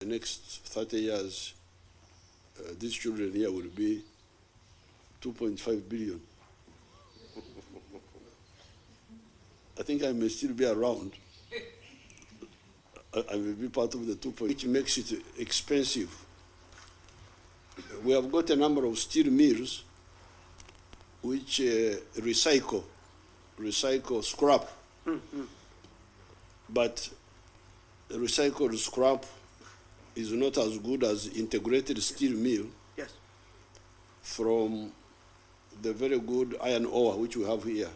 The next 30 years, these children here will be 2.5 billion. I think I may still be around. I will be part of the 2. Which makes it expensive. We have got a number of steel mills which recycle scrap. But recycled scrap is not as good as integrated steel mill. Yes. From the very good iron ore which we have here.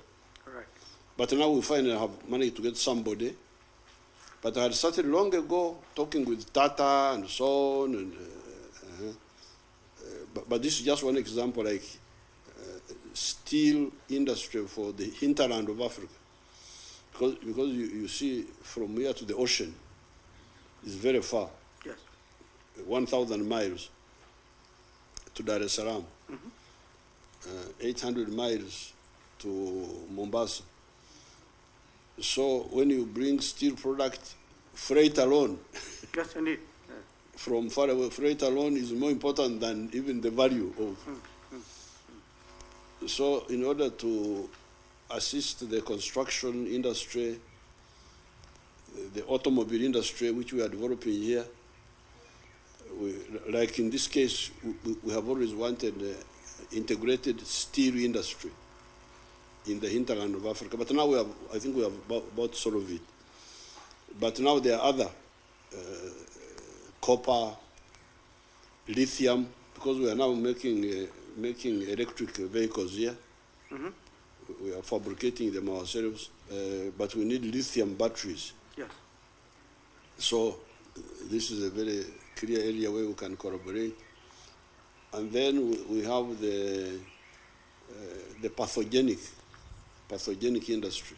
Correct. But now we finally have managed to get somebody. But I had started long ago talking with Tata and so on. And, but this is just one example, like steel industry for the hinterland of Africa. Because you see from here to the ocean is very far. Yes. 1,000 miles to Dar es Salaam. 800 miles to Mombasa. So when you bring steel product, freight alone, Yes, indeed. from far away, freight alone is more important than even the value of. So in order to assist the construction industry, the automobile industry, which we are developing here, like in this case, we have always wanted integrated steel industry in the hinterland of Africa. But now I think we have about solved it. But now there are other copper, lithium, because we are now making electric vehicles here. We are fabricating them ourselves, but we need lithium batteries. Yes. So this is a very clear area where we can collaborate. And then we have the pathogenic industry,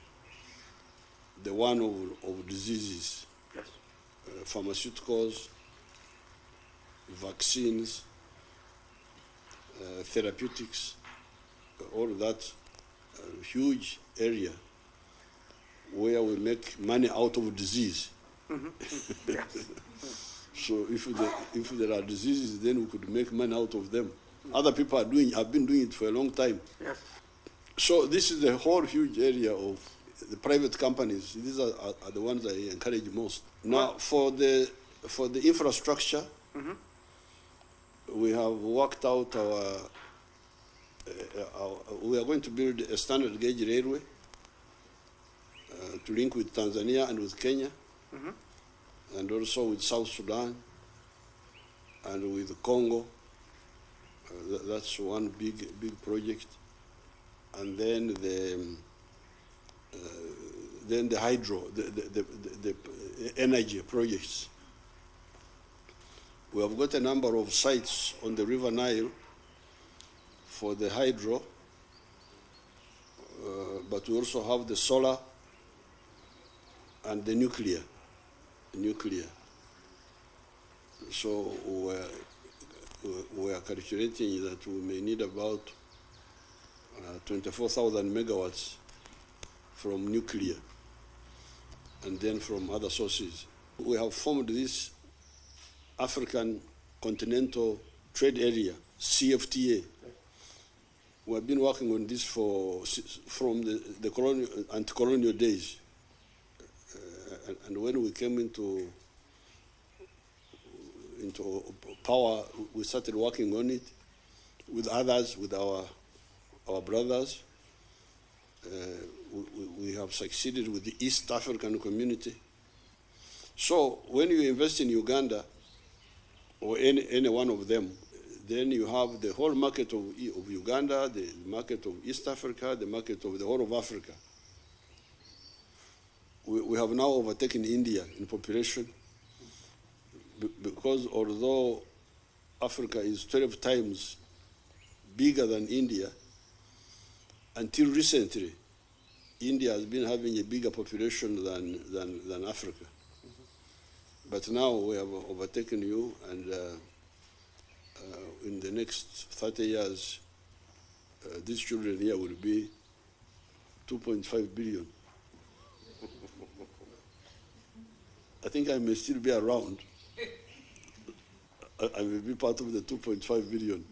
the one of diseases, Yes. Pharmaceuticals, vaccines, therapeutics, all that huge area where we make money out of disease. Yes. So if there are diseases, then we could make money out of them. Other people have been doing it for a long time. Yes. So this is the whole huge area of the private companies. These are the ones I encourage most. Now, for the infrastructure, we have worked out we are going to build a standard gauge railway to link with Tanzania and with Kenya, and also with South Sudan and with Congo. That's one big project. And then the hydro, the energy projects. We have got a number of sites on the River Nile for the hydro, but we also have the solar and the nuclear. So we are calculating that we may need about 24,000 megawatts from nuclear and then from other sources. We have formed this African Continental Trade Area, CFTA. We have been working on this from the anti-colonial days. And when we came into power, we started working on it with others, with our brothers. We have succeeded with the East African community. So when you invest in Uganda, or any one of them, then you have the whole market of Uganda, the market of East Africa, the market of the whole of Africa. We have now overtaken India in population, because although Africa is 12 times bigger than India, until recently, India has been having a bigger population than Africa. But now we have overtaken you, and in the next 30 years, these children here will be 2.5 billion. I think I may still be around. I will be part of the 2.5 billion.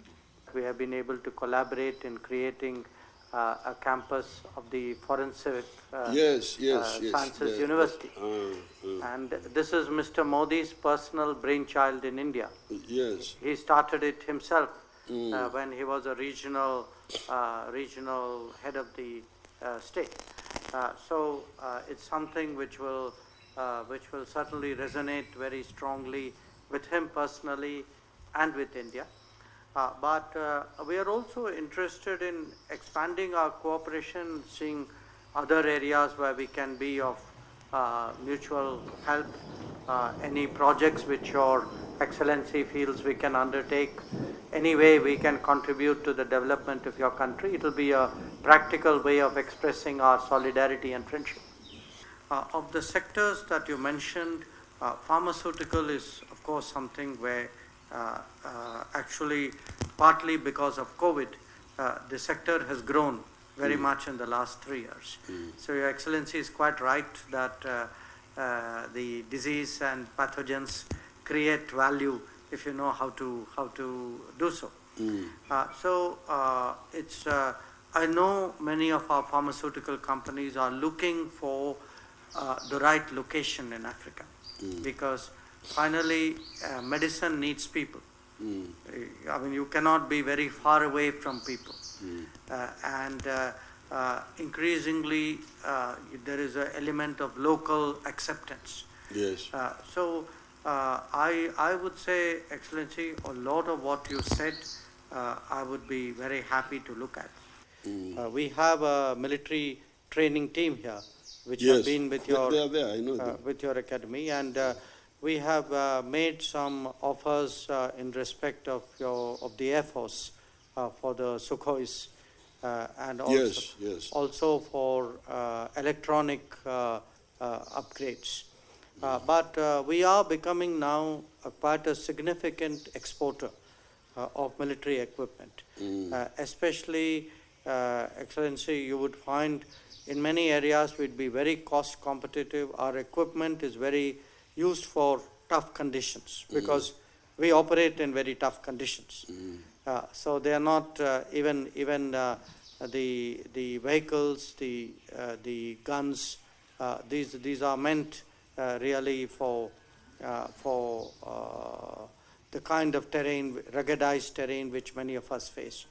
We have been able to collaborate in creating a campus of the Forensic Sciences University. And this is Mr. Modi's personal brainchild in India. Yes. He started it himself when he was a regional head of the state. So it's something which will certainly resonate very strongly with him personally and with India. But we are also interested in expanding our cooperation, seeing other areas where we can be of mutual help, any projects which Your Excellency feels we can undertake, any way we can contribute to the development of your country. It will be a practical way of expressing our solidarity and friendship. Of the sectors that you mentioned, pharmaceutical is of course something where actually partly because of COVID, the sector has grown very much in the last 3 years. So Your Excellency is quite right that the disease and pathogens create value if you know how to do so. I know many of our pharmaceutical companies are looking for the right location in Africa, because finally medicine needs people. I mean, you cannot be very far away from people. Increasingly there is an element of local acceptance. Yes. I would say, Excellency, a lot of what you said I would be very happy to look at. We have a military training team here, which have been with your I know with your academy, and we have made some offers in respect of the Air Force for the Sukhois, and also for electronic upgrades. But we are becoming now quite a significant exporter of military equipment, especially, Excellency, you would find in many areas we'd be very cost competitive. Our equipment is very used for tough conditions because we operate in very tough conditions. So they are not even the vehicles, the guns. These are meant really for the kind of terrain, ruggedized terrain, which many of us face.